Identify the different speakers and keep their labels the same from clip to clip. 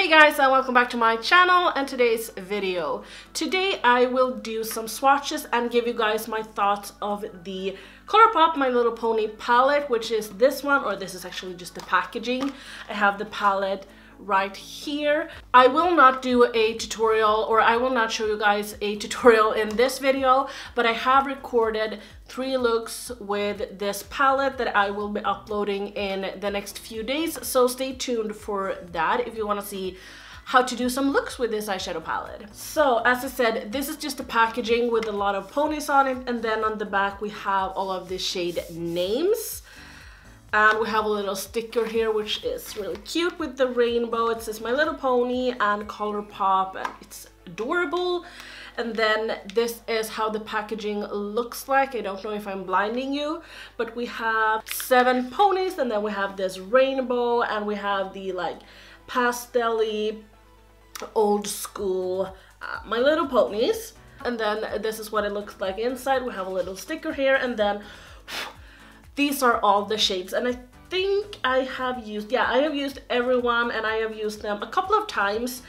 Speaker 1: Hey guys, and welcome back to my channel and today's video. Today I will do some swatches and give you guys my thoughts of the Colourpop My Little Pony palette, which is this one, or this is actually just the packaging. I have the palette right here. I will not do a tutorial, or I will not show you guys a tutorial in this video, but I have recorded 3 looks with this palette that I will be uploading in the next few days, so stay tuned for that if you want to see how to do some looks with this eyeshadow palette. So as I said, this is just the packaging with a lot of ponies on it, and then on the back we have all of the shade names. And we have a little sticker here which is really cute with the rainbow. It says My Little Pony and Colourpop, and it's adorable. And then this is how the packaging looks like. I don't know if I'm blinding you, but we have 7 ponies, and then we have this rainbow, and we have the like pastel-y old school My Little Ponies. And then this is what it looks like inside. We have a little sticker here, and then these are all the shades, and I think I have used every one, and I have used them a couple of times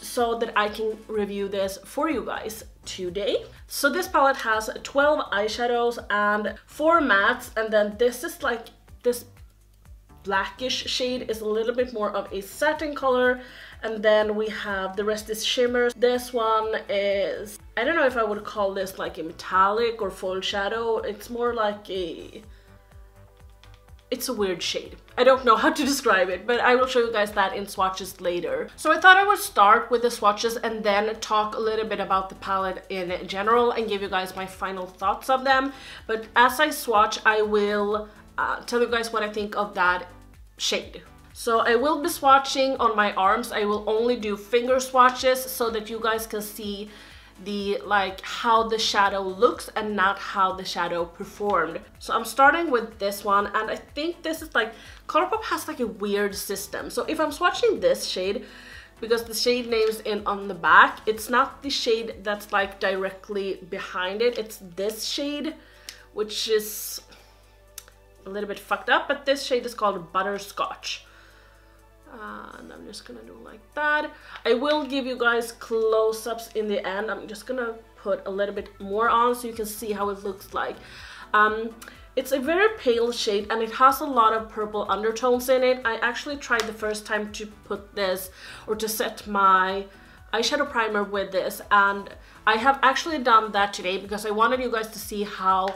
Speaker 1: so that I can review this for you guys today. So this palette has 12 eyeshadows and 4 mattes, and then this is like this blackish shade is a little bit more of a satin color, and then we have the rest is shimmers. This one is, I don't know if I would call this like a metallic or full shadow. It's more like it's a weird shade. I don't know how to describe it, but I will show you guys that in swatches later. So I thought I would start with the swatches and then talk a little bit about the palette in general and give you guys my final thoughts of them. But as I swatch, I will tell you guys what I think of that shade. So I will be swatching on my arms. I will only do finger swatches so that you guys can see the like how the shadow looks and not how the shadow performed. So I'm starting with this one, and I think this is like Colourpop has like a weird system. So if I'm swatching this shade, because the shade name's in on the back, it's not the shade that's like directly behind it, it's this shade, which is a little bit fucked up, but this shade is called Butterscotch. And I'm just gonna do like that. I will give you guys close-ups in the end. I'm just gonna put a little bit more on so you can see how it looks like. It's a very pale shade, and it has a lot of purple undertones in it. I actually tried the first time to put this, or to set my eyeshadow primer with this, and I have actually done that today because I wanted you guys to see how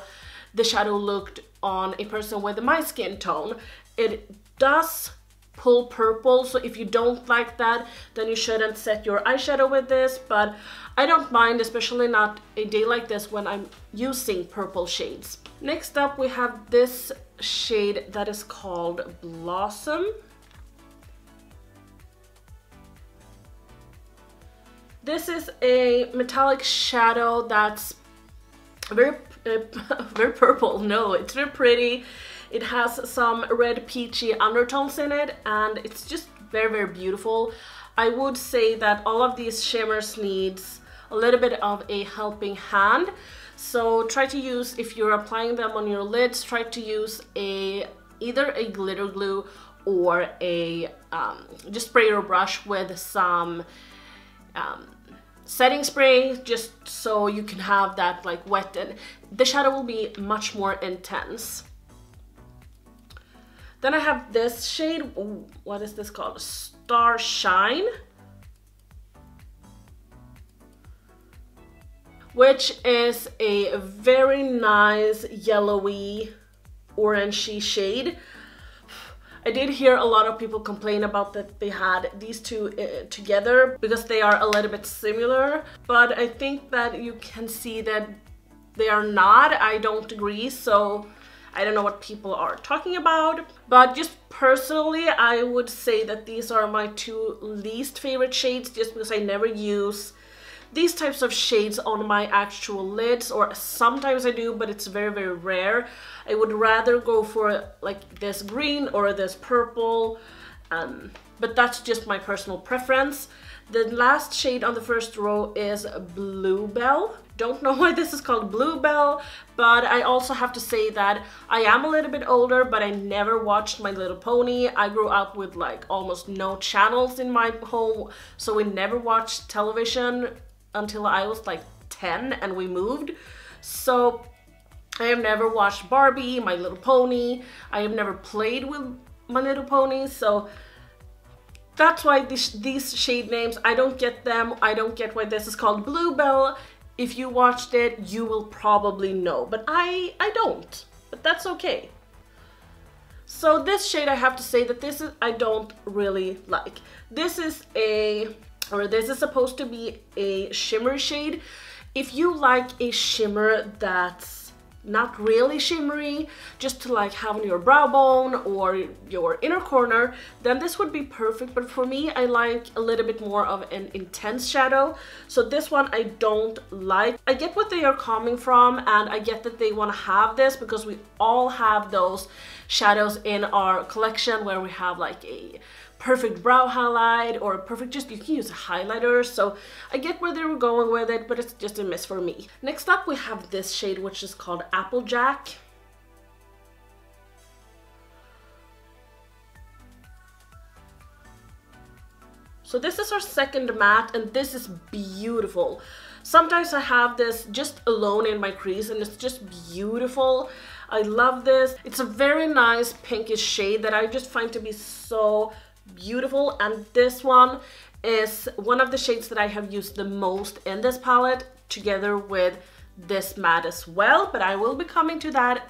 Speaker 1: the shadow looked on a person with my skin tone. It does pull purple, so if you don't like that, then you shouldn't set your eyeshadow with this, but I don't mind, especially not a day like this when I'm using purple shades. Next up we have this shade that is called Blossom. This is a metallic shadow that's very purple. No, it's very pretty. It has some red peachy undertones in it, and it's just very, very beautiful. I would say that all of these shimmers needs a little bit of a helping hand. So try to use, if you're applying them on your lids, try to use either a glitter glue or a just spray your brush with some setting spray, just so you can have that like wet, and the shadow will be much more intense. Then I have this shade, ooh, what is this called? Starshine, which is a very nice yellowy, orangey shade. I did hear a lot of people complain about that they had these two together because they are a little bit similar, but I think that you can see that they are not. I don't agree, so I don't know what people are talking about, but just personally, I would say that these are my 2 least favorite shades, just because I never use these types of shades on my actual lids, or sometimes I do, but it's very, very rare. I would rather go for like this green or this purple, But that's just my personal preference. The last shade on the first row is Bluebell. Don't know why this is called Bluebell, but I also have to say that I am a little bit older, but I never watched My Little Pony. I grew up with like almost no channels in my home, so we never watched television until I was like 10 and we moved. So I have never watched Barbie, My Little Pony. I have never played with My Little Pony, so that's why these shade names, I don't get them. I don't get why this is called Bluebell. If you watched it, you will probably know, but I don't, but that's okay. So this shade, I have to say that this is, I don't really like. This is supposed to be a shimmer shade. If you like a shimmer that's not really shimmery, just to like have on your brow bone or your inner corner, then this would be perfect. But for me, I like a little bit more of an intense shadow, so this one I don't like. I get what they are coming from, and I get that they want to have this because we all have those shadows in our collection where we have like a perfect brow highlight or perfect, just you can use a highlighter. So I get where they were going with it, but it's just a miss for me. Next up we have this shade, which is called Applejack. So this is our second matte, and this is beautiful. Sometimes I have this just alone in my crease and it's just beautiful. I love this. It's a very nice pinkish shade that I just find to be so beautiful, and this one is one of the shades that I have used the most in this palette, together with this matte as well, but I will be coming to that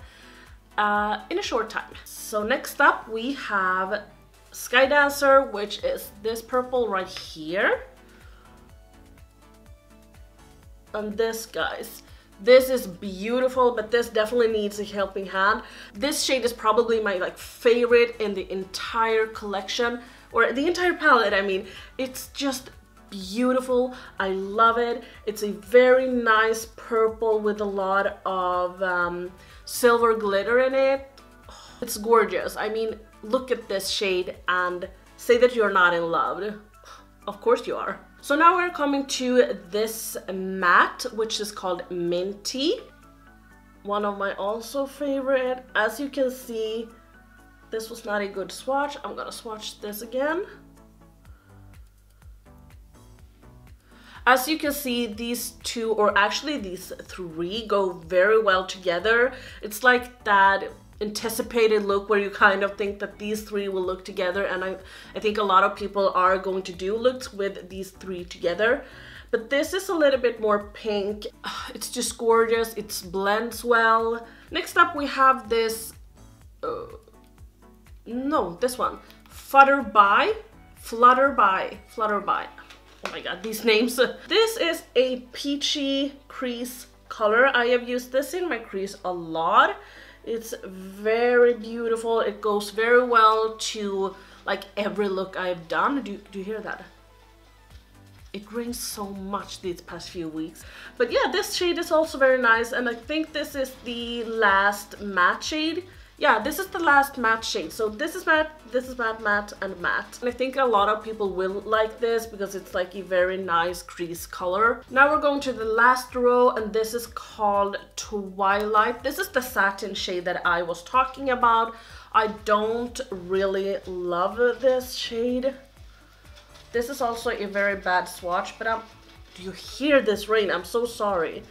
Speaker 1: in a short time. So next up we have Sky Dancer, which is this purple right here. And this, guys, this is beautiful, but this definitely needs a helping hand. This shade is probably my like favorite in the entire collection, or the entire palette. I mean, it's just beautiful. I love it. It's a very nice purple with a lot of silver glitter in it. It's gorgeous. I mean, look at this shade and say that you're not in love. Of course you are. So now we're coming to this matte, which is called Minty. One of my also favorite. As you can see, this was not a good swatch. I'm gonna swatch this again. As you can see, these two, or actually these three, go very well together. It's like that anticipated look where you kind of think that these three will look together, and I think a lot of people are going to do looks with these three together. But this is a little bit more pink. It's just gorgeous. It blends well. Next up we have this, this one, Flutterby. Oh my god, these names. This is a peachy crease color. I have used this in my crease a lot. It's very beautiful. It goes very well to like every look I've done. Do you hear that? It rains so much these past few weeks. But yeah, this shade is also very nice, and I think this is the last matte shade. Yeah, this is the last matte shade. So this is matte, matte, and matte. And I think a lot of people will like this because it's like a very nice crease color. Now we're going to the last row, and this is called Twilight. This is the satin shade that I was talking about. I don't really love this shade. This is also a very bad swatch, but do you hear this rain? I'm so sorry.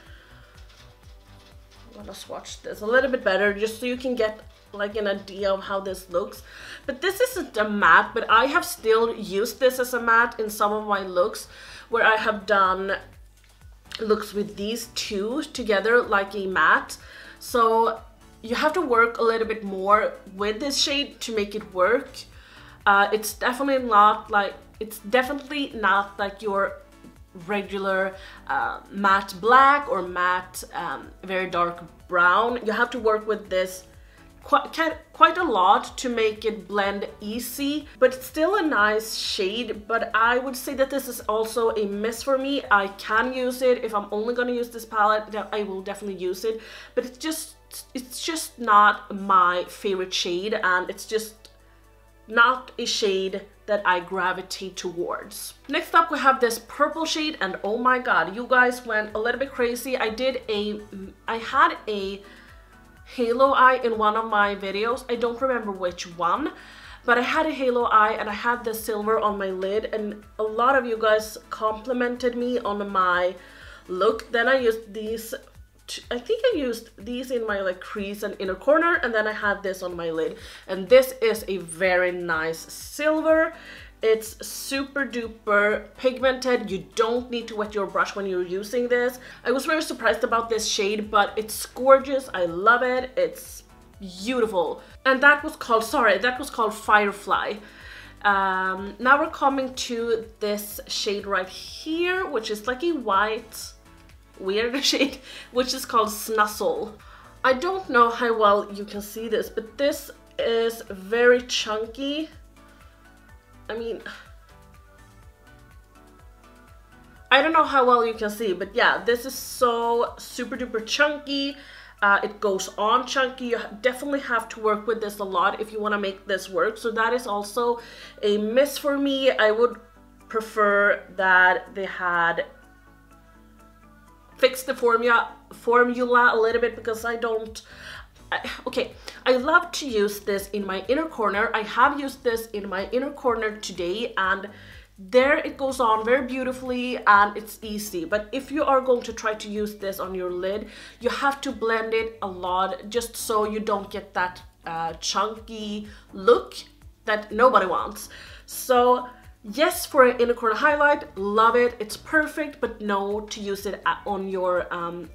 Speaker 1: I'm gonna swatch this a little bit better just so you can get like an idea of how this looks. But this isn't a matte, but I have still used this as a matte in some of my looks where I have done looks with these two together like a matte. So you have to work a little bit more with this shade to make it work. It's definitely not like your regular matte black or matte very dark brown. You have to work with this quite a lot to make it blend easy, but it's still a nice shade. But I would say that this is also a miss for me. I can use it if I'm only going to use this palette. I will definitely use it, but it's just not my favorite shade, and it's just not a shade that I gravitate towards. Next up we have this purple shade, and oh my god, you guys went a little bit crazy. I had a halo eye in one of my videos. I don't remember which one, but I had a halo eye and I had the silver on my lid, and a lot of you guys complimented me on my look. Then I used these, I think I used these in my like crease and inner corner, and then I had this on my lid, and this is a very nice silver. It's super duper pigmented. You don't need to wet your brush when you're using this. I was very surprised about this shade, but it's gorgeous. I love it. It's beautiful. And that was called, sorry, that was called Firefly. Now we're coming to this shade right here, which is like a white, weird shade, which is called Snuzzle. I don't know how well you can see this, but this is very chunky. I mean, I don't know how well you can see, but yeah, this is so super duper chunky. It goes on chunky. You definitely have to work with this a lot if you want to make this work. So that is also a miss for me. I would prefer that they had fixed the formula a little bit, because okay, I love to use this in my inner corner. I have used this in my inner corner today, and there it goes on very beautifully and it's easy. But if you are going to try to use this on your lid, you have to blend it a lot, just so you don't get that chunky look that nobody wants. So yes, for an inner corner highlight, love it, it's perfect, but no to use it on your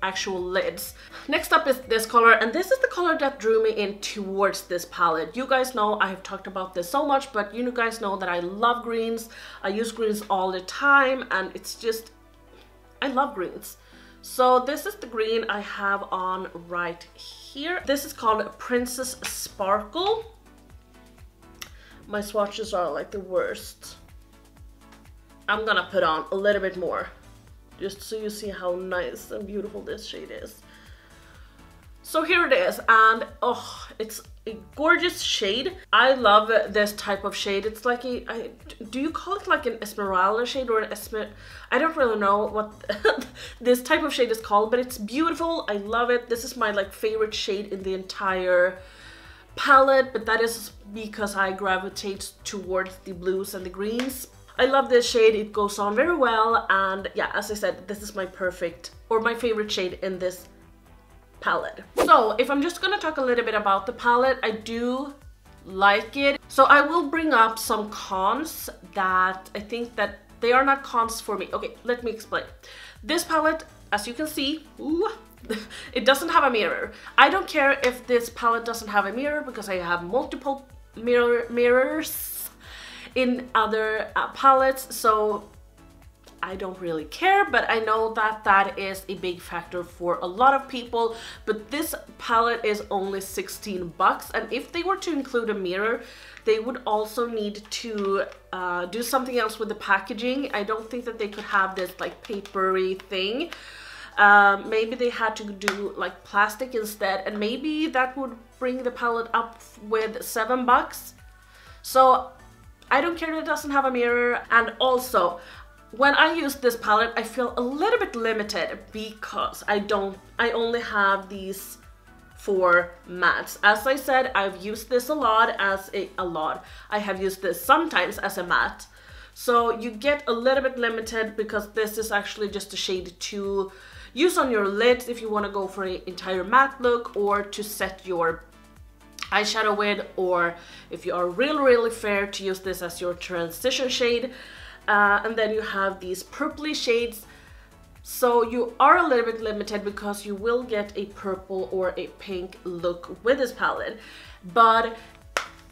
Speaker 1: actual lids. Next up is this color, and this is the color that drew me in towards this palette. You guys know I have talked about this so much, but you guys know that I love greens. I use greens all the time, and it's just, I love greens. So this is the green I have on right here. This is called Princess Sparkle. My swatches are like the worst. I'm gonna put on a little bit more, just so you see how nice and beautiful this shade is. So here it is, and oh, it's a gorgeous shade. I love this type of shade. It's like a, do you call it like an Esmeralda shade or an I don't really know what this type of shade is called, but it's beautiful. I love it. This is my like favorite shade in the entire palette, but that is because I gravitate towards the blues and the greens. I love this shade, it goes on very well, and yeah, as I said, this is my perfect or my favorite shade in this palette. So if I'm just gonna talk a little bit about the palette, I do like it. So I will bring up some cons that I think that they are not cons for me. Okay, let me explain. This palette, as you can see, ooh, it doesn't have a mirror. I don't care if this palette doesn't have a mirror, because I have multiple mirrors in other palettes, so I don't really care. But I know that that is a big factor for a lot of people. But this palette is only 16 bucks, and if they were to include a mirror, they would also need to do something else with the packaging. I don't think that they could have this like papery thing. Maybe they had to do like plastic instead, and maybe that would bring the palette up with 7 bucks. So I don't care that it doesn't have a mirror. And also, when I use this palette, I feel a little bit limited because I only have these 4 mattes. As I said, I've used this a lot I have used this sometimes as a matte. So you get a little bit limited, because this is actually just a shade to use on your lids if you want to go for an entire matte look, or to set your eyeshadow with, or if you are really fair, to use this as your transition shade. And then you have these purpley shades, so you are a little bit limited because you will get a purple or a pink look with this palette. But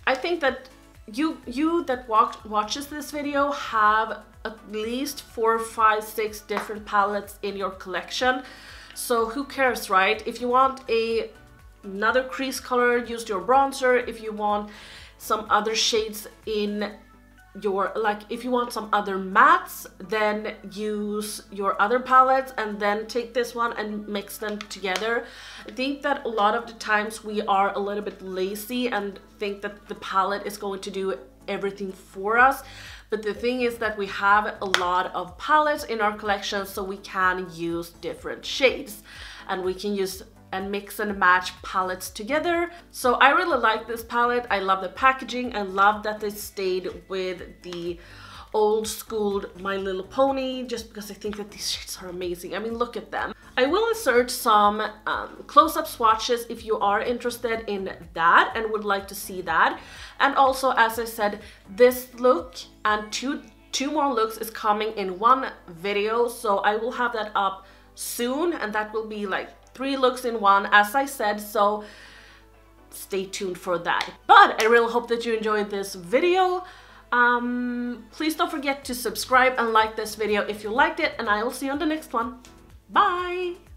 Speaker 1: I think that you that watches this video have at least 4, 5, 6 different palettes in your collection, so who cares, right? If you want another crease color, use your bronzer. If you want some other shades in your, like if you want some other mattes, then use your other palettes, and then take this one and mix them together. I think that a lot of the times we are a little bit lazy and think that the palette is going to do everything for us. But the thing is that we have a lot of palettes in our collection, so we can use different shades and we can use and mix and match palettes together. So I really like this palette. I love the packaging. I love that they stayed with the old school My Little Pony, just because I think that these shades are amazing. I mean, look at them. I will insert some close-up swatches if you are interested in that and would like to see that. And also, as I said, this look and two more looks is coming in one video, so I will have that up soon, and that will be like 3 looks in one, as I said, so stay tuned for that. But I really hope that you enjoyed this video. Please don't forget to subscribe and like this video if you liked it, and I will see you on the next one. Bye!